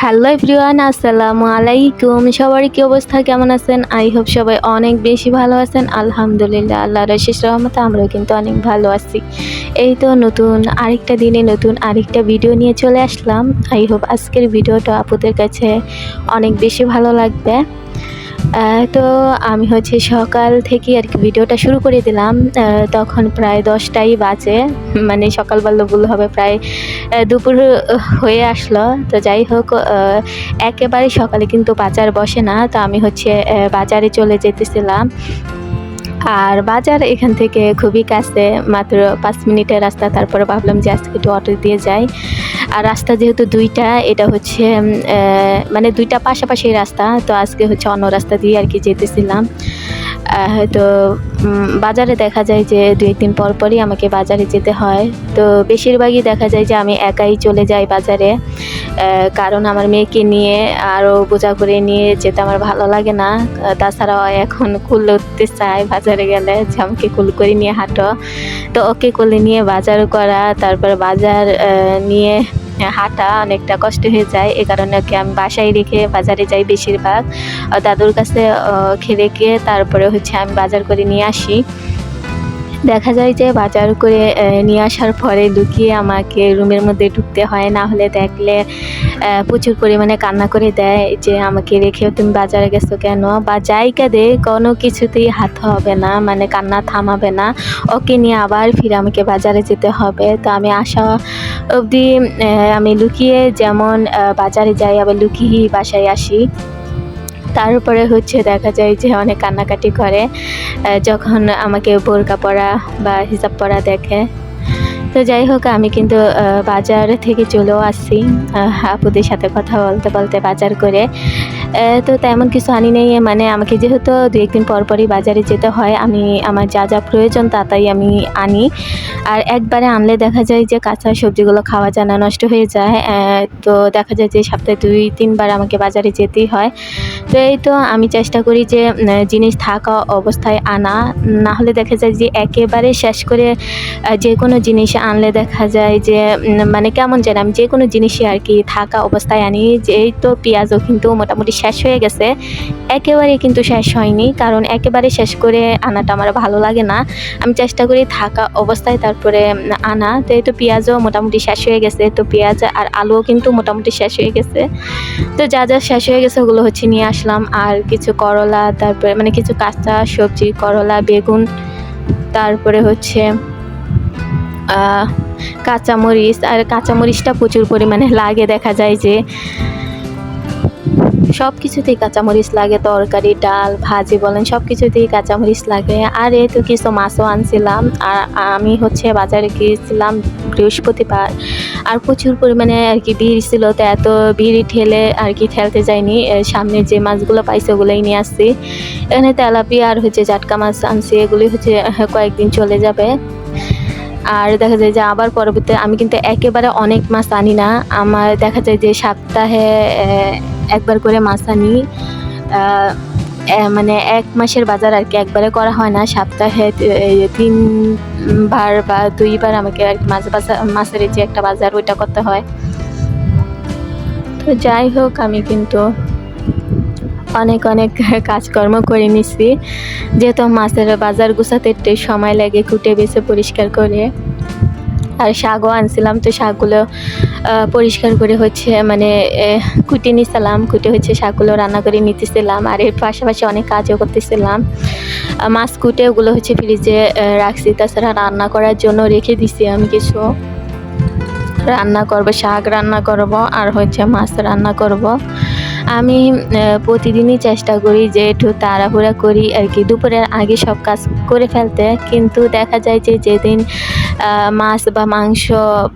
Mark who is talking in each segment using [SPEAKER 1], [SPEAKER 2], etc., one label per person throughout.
[SPEAKER 1] Hello everyone, আসসালামু আলাইকুম। সবার কি অবস্থা, কেমন আছেন? আই হোপ সবাই অনেক বেশি ভালো আছেন। আলহামদুলিল্লাহ, আল্লাহর অশেষ রহমতে আমরাও কিন্তু অনেক ভালো আছি। এই তো নতুন আরেকটা দিনে নতুন আরেকটা ভিডিও নিয়ে চলে আসলাম। আই হোপ আজকের ভিডিওটা আপুদের কাছে অনেক বেশি ভালো লাগবে। তো আমি হচ্ছে সকাল থেকে আর কি ভিডিওটা শুরু করে দিলাম। তখন প্রায় 10টাই বাজে, মানে সকাল বললে ভুল হবে, প্রায় দুপুর হয়ে আসলো। তো যাই হোক, একেবারে সকালে কিন্তু বাজার বসে না। তো আমি হচ্ছে বাজারে চলে যেতেছিলাম। আর বাজার এখান থেকে খুবই কাছে, মাত্র 5 মিনিটের রাস্তা। তারপরে ভাবলাম যে আজকে একটু অটো দিয়ে যাই। আর রাস্তা যেহেতু দুইটা, এটা হচ্ছে মানে দুইটা পাশাপাশি রাস্তা, তো আজকে হচ্ছে অন্য রাস্তা দিয়ে আর কি যেতেছিলাম। তো বাজারে দেখা যায় যে 2-1 দিন পর পরই আমাকে বাজারে যেতে হয়। তো বেশিরভাগই দেখা যায় যে আমি একাই চলে যাই বাজারে, কারণ আমার মেয়েকে নিয়ে আরও বোঝা করে নিয়ে যেতে আমার ভালো লাগে না। তাছাড়াও এখন কুলে উঠতে চায় বাজারে গেলে, যে আমাকে কুল করে নিয়ে হাঁটো। তো ওকে কোলে নিয়ে বাজার করা, তারপর বাজার নিয়ে হাঁটা অনেকটা কষ্ট হয়ে যায়। এ কারণে ওকে আমি বাসায় রেখে বাজারে যাই বেশিরভাগ। দাদুর কাছে রেখে তারপরে হচ্ছে আমি বাজার করে নিয়ে আসি। দেখা যায় যে বাজার করে নিয়ে আসার পরে লুকিয়ে আমাকে রুমের মধ্যে ঢুকতে হয়, না হলে দেখলে প্রচুর পরিমাণে কান্না করে দেয় যে আমাকে রেখেও তুমি বাজারে গেছো কেন, বা জায়গা দে, কোনো কিছুতেই হাত হবে না, মানে কান্না থামাবে না। ওকে নিয়ে আবার ফিরে আমাকে বাজারে যেতে হবে। তো আমি আসা অবধি আমি লুকিয়ে যেমন বাজারে যাই, আবার লুকিয়ে বাসায় আসি। তারপরে হচ্ছে দেখা যায় যে অনেক কান্নাকাটি করে যখন আমাকে বোরকা পরা বা হিজাব পরা দেখে। তো যাই হোক, আমি কিন্তু বাজার থেকে চলেও আসছি আপুদের সাথে কথা বলতে বলতে বাজার করে। তো তেমন কিছু আনি নেই, মানে আমাকে যেহেতু 2-1 দিন পর পরই বাজারে যেতে হয়, আমি আমার যা যা প্রয়োজন তাই আমি আনি। আর একবারে আনলে দেখা যায় যে কাঁচা সবজিগুলো খাওয়া যায় না, নষ্ট হয়ে যায়। তো দেখা যায় যে সপ্তাহে 2-3 বার আমাকে বাজারে যেতেই হয়। তো এই তো আমি চেষ্টা করি যে জিনিস থাকা অবস্থায় আনা, না হলে দেখা যায় যে একেবারে শেষ করে যে কোনো জিনিস আনলে দেখা যায় যে মানে কেমন যেন আমি যে কোনো জিনিসই আর কি থাকা অবস্থায় আনি। যে এই তো পেঁয়াজও কিন্তু মোটামুটি শেষ হয়ে গেছে, একেবারেই কিন্তু শেষ হয়নি, কারণ একেবারে শেষ করে আনাটা আমার ভালো লাগে না। আমি চেষ্টা করি থাকা অবস্থায় তারপরে আনা। তো এই তো পেঁয়াজও মোটামুটি শেষ হয়ে গেছে, তো পেঁয়াজ আর আলুও কিন্তু মোটামুটি শেষ হয়ে গেছে। তো যা যা শেষ হয়ে গেছে ওগুলো হচ্ছে নিয়ে আসলাম। আর কিছু করলা, তারপরে মানে কিছু কাঁচা সবজি, করলা, বেগুন, তারপরে হচ্ছে কাঁচামরিচ। আর কাঁচামরিচটা প্রচুর পরিমাণে লাগে, দেখা যায় যে সব কিছুতেই কাঁচামরিচ লাগে, তরকারি, ডাল, ভাজি বলেন সব কিছুতেই কাঁচামরিচ লাগে। আর এই তো কিছু মাছও আনছিলাম। আর আমি হচ্ছে বাজারে গিয়েছিলাম বৃহস্পতিবার, আর প্রচুর পরিমাণে আর কি ভিড় ছিল। তো এত ভিড় ঠেলে আর কি ঠেলতে যায়নি, সামনে যে মাছগুলো পাইছে ওগুলোই নিয়ে আসছি। এখানে তেলাপিয়া আর হচ্ছে জাটকা মাছ আনছি, এগুলি হচ্ছে কয়েকদিন চলে যাবে। আর দেখা যায় যে আবার পরবর্তী আমি কিন্তু একেবারে অনেক মাছ আনি না, আমার দেখা যায় যে সপ্তাহে একবার করে মাছ আনি। মানে 1 মাসের বাজার আর কি একবারে করা হয় না, সপ্তাহে 3 বার বা 2 বার আমাকে আর কি মাছের যে একটা বাজার ওইটা করতে হয়। তো যাই হোক, আমি কিন্তু অনেক কাজকর্ম করে নিছি, যেহেতু মাছের বাজার গুছাতে একটু সময় লাগে, কুটে বেছে পরিষ্কার করে। আর শাকও আনছিলাম, তো শাকগুলো পরিষ্কার করে হচ্ছে মানে কুটে নিছিলাম, কুটে হচ্ছে শাকগুলো রান্না করে নিতেছিলাম। আর এর পাশাপাশি অনেক কাজও করতেছিলাম। মাছ কুটে ওগুলো হচ্ছে ফ্রিজে রাখছি, তাছাড়া রান্না করার জন্য রেখে দিছি আমি কিছু। রান্না করব, শাক রান্না করব আর হচ্ছে মাছ রান্না করব। আমি প্রতিদিনই চেষ্টা করি যে একটু তাড়াহুড়া করি আর কি, দুপুরের আগে সব কাজ করে ফেলতে। কিন্তু দেখা যায় যে যেদিন মাছ বা মাংস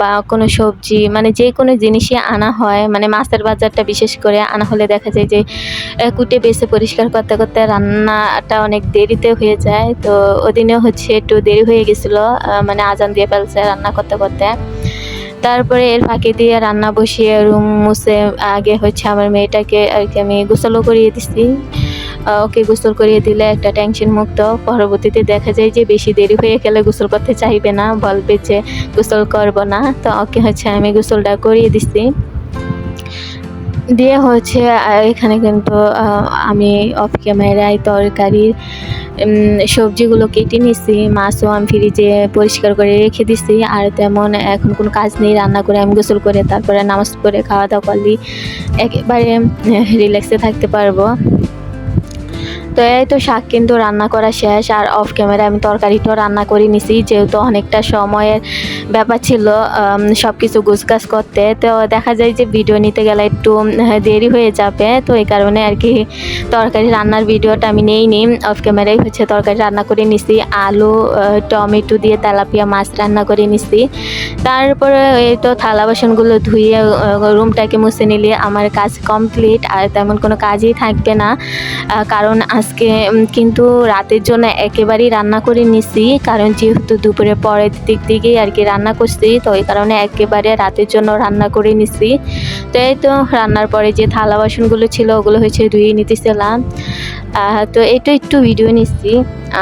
[SPEAKER 1] বা কোনো সবজি, মানে যে কোনো জিনিসই আনা হয়, মানে মাছের বাজারটা বিশেষ করে আনা হলে দেখা যায় যে কুটে বেছে পরিষ্কার করতে করতে রান্নাটা অনেক দেরিতে হয়ে যায়। তো ওদিনেও হচ্ছে একটু দেরি হয়ে গেছিলো, মানে আজান দিয়ে ফেলছে রান্না করতে করতে। তারপরে এর ফাঁকে দিয়ে রান্না বসিয়ে রুম মুছে আগে হচ্ছে আমার মেয়েটাকে আর কি আমি গোসলও করিয়ে দিচ্ছি। ওকে গোসল করিয়ে দিলে একটা টেনশন মুক্ত। পরবর্তীতে দেখা যায় যে বেশি দেরি হয়ে গেলে গোসল করতে চাইবে না, বলবে যে গোসল করব না। তো ওকে হচ্ছে আমি গোসলটা করিয়ে দিচ্ছি। দিয়ে হচ্ছে এখানে কিন্তু আমি অফ ক্যামেরায় তরকারির সবজিগুলো কেটে নিছি, মাছও আমি ফ্রিজে পরিষ্কার করে রেখে দিছি। আর তেমন এখন কোনো কাজ নেই, রান্না করে আমি গোসল করে তারপরে নামাজ পড়ে খাওয়া দাওয়া করলেই একেবারে রিল্যাক্সে থাকতে পারবো। তো এই তো শাক কিন্তু রান্না করা শেষ, আর অফ ক্যামেরা আমি তরকারিটাও রান্না করে নিছি, যেহেতু অনেকটা সময়ের ব্যাপার ছিল সব কিছু গোছগাছ করতে। তো দেখা যায় যে ভিডিও নিতে গেলে একটু দেরি হয়ে যাবে, তো এই কারণে আর কি তরকারি রান্নার ভিডিওটা আমি নেইনি, অফ ক্যামেরাই হচ্ছে তরকারি রান্না করে নিছি। আলু টমেটো দিয়ে তেলাপিয়া মাছ রান্না করে নিছি। তারপরে এই তো থালা বাসনগুলো ধুয়ে রুমটাকে মুছে নিলে আমার কাজ কমপ্লিট, আর তেমন কোনো কাজই থাকবে না। কারণ আজকে কিন্তু রাতের জন্য একেবারেই রান্না করে নিছি, কারণ যেহেতু দুপুরে পরের দিকেই আর কি রান্না করছি, তো এই কারণে একেবারে রাতের জন্য রান্না করে নিছি। তো এই তো রান্নার পরে যে থালা বাসনগুলো ছিল ওগুলো হচ্ছে ধুয়ে নিতেছিলাম। তো এটা একটু ভিডিও নিচ্ছি,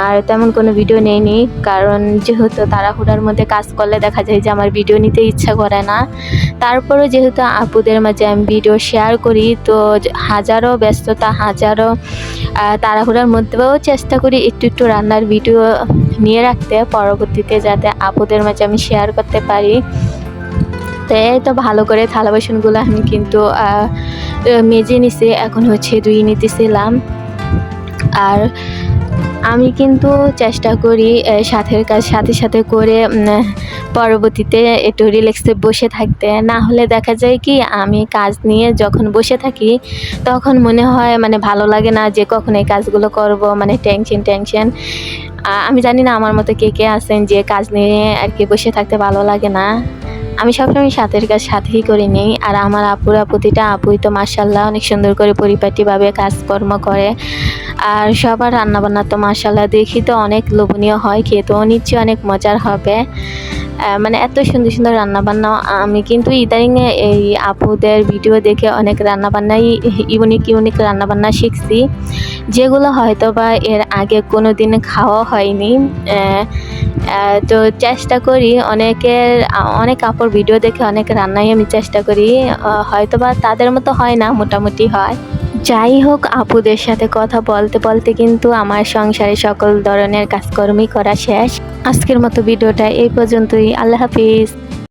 [SPEAKER 1] আর তেমন কোনো ভিডিও নেইনি, কারণ যেহেতু তাড়াহুড়ার মধ্যে কাজ করলে দেখা যায় যে আমার ভিডিও নিতে ইচ্ছা করে না। তারপরেও যেহেতু আপুদের মাঝে আমি ভিডিও শেয়ার করি, তো হাজারো ব্যস্ততা, হাজারো তাড়াহুড়ার মধ্যেও চেষ্টা করি একটু একটু রান্নার ভিডিও নিয়ে রাখতে, পরবর্তীতে যাতে আপুদের মাঝে আমি শেয়ার করতে পারি। তো এই তো ভালো করে থালা বাসনগুলো আমি কিন্তু মেজে নিছি, এখন হচ্ছে ধুয়ে নিতেছিলাম। আর আমি কিন্তু চেষ্টা করি সাথের কাজ সাথে সাথে করে পরবর্তীতে একটু রিল্যাক্সে বসে থাকতে। না হলে দেখা যায় কি আমি কাজ নিয়ে যখন বসে থাকি তখন মনে হয় মানে ভালো লাগে না যে কখন এই কাজগুলো করব, মানে টেনশন। আমি জানি না আমার মতো কে আছেন যে কাজ নিয়ে আর কি বসে থাকতে ভালো লাগে না। আমি সবসময় সাথের কাজ সাথেই করে নিই। আর আমার আপুরা, প্রতিটা আপুই তো মাশাআল্লাহ অনেক সুন্দর করে পরিপাটিভাবে কাজকর্ম করে। আর সবার রান্নাবান্না তো মাশাআল্লাহ দেখি তো অনেক লোভনীয় হয়, খেতেও নিশ্চয়ই অনেক মজার হবে। মানে এত সুন্দর সুন্দর রান্নাবান্না, আমি কিন্তু ইদানিং এই আপুদের ভিডিও দেখে অনেক রান্নাবান্নাই ইউনিক রান্নাবান্না শিখছি, যেগুলো হয়তো বা এর আগে কোনো দিন খাওয়া হয়নি। তো চেষ্টা করি অনেক আপুর ভিডিও দেখে অনেক রান্নাই আমি চেষ্টা করি, হয়তো বা তাদের মতো হয় না, মোটামুটি হয়। যাই হোক, আপুদের সাথে কথা বলতে বলতে কিন্তু আমার সংসারে সকল ধরনের কাজকর্মই করা শেষ। আজকের মতো ভিডিওটা এই পর্যন্তই। আল্লাহ হাফিজ।